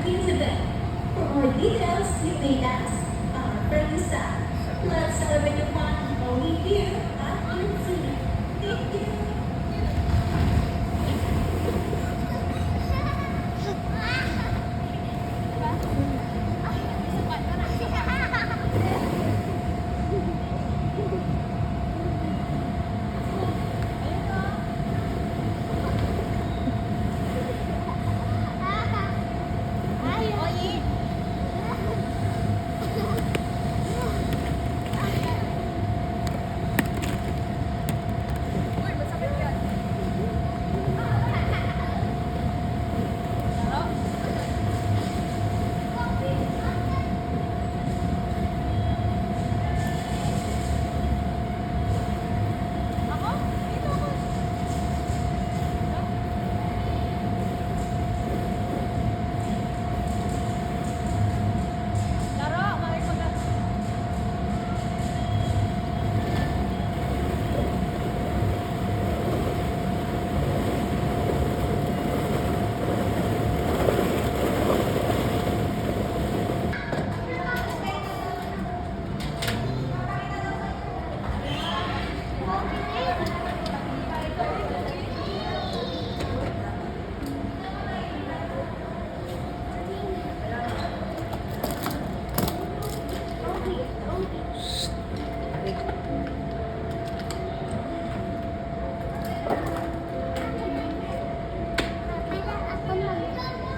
into bed. For more details, you may ask our friendly staff. Let's celebrate your fun only here at Artsy. Thank you.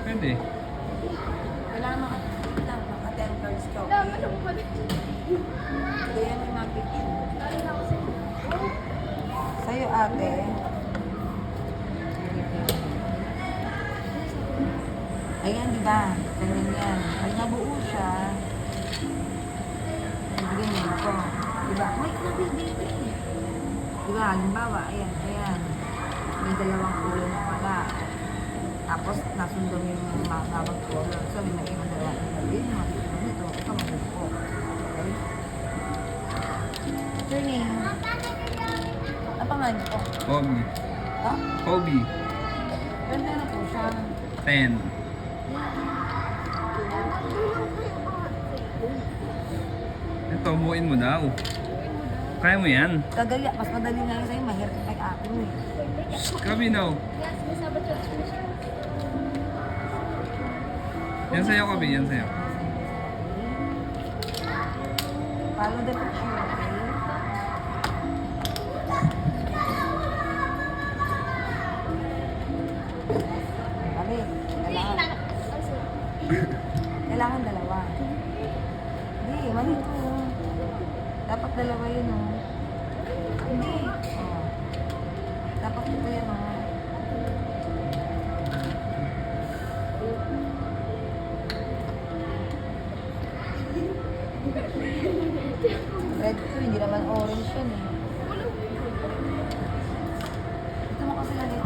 Pwede. Kailangan maka-10 cards ka. Kaya may mga picture. Sa'yo ate. Ayan, di ba? Ganyan yan. Pag nabuo siya, ibigay mo ito. Di ba? Wait na, baby. Di ba? Halimbawa, ayan, ayan. May dalawang kulay na pala. Tapos, nasundo mo yung mga habang color. So, may naging dalawa na sabihin mo. Ito, ito mabuko. Okay? Your name? Ano pangalan ko? Kobe. Ha? Kobe. Ganda na po siya. 10. Ito, buuin mo daw. Kaya mo yan. Kagaya, mas madali nga yun sa'yo. Mahirap kay ako eh. Kami now. Yan sa'yo, Kobe. Yan sa'yo. Follow the picture, okay? Kami, kailangan. Kailangan dalawa. Hindi, mali ito. Dapat dalawa yun, oh. Hindi. Oh. Dapat ito yan, oh. Red to, hindi naman orange yun, eh. Ito mo kasi lang ito.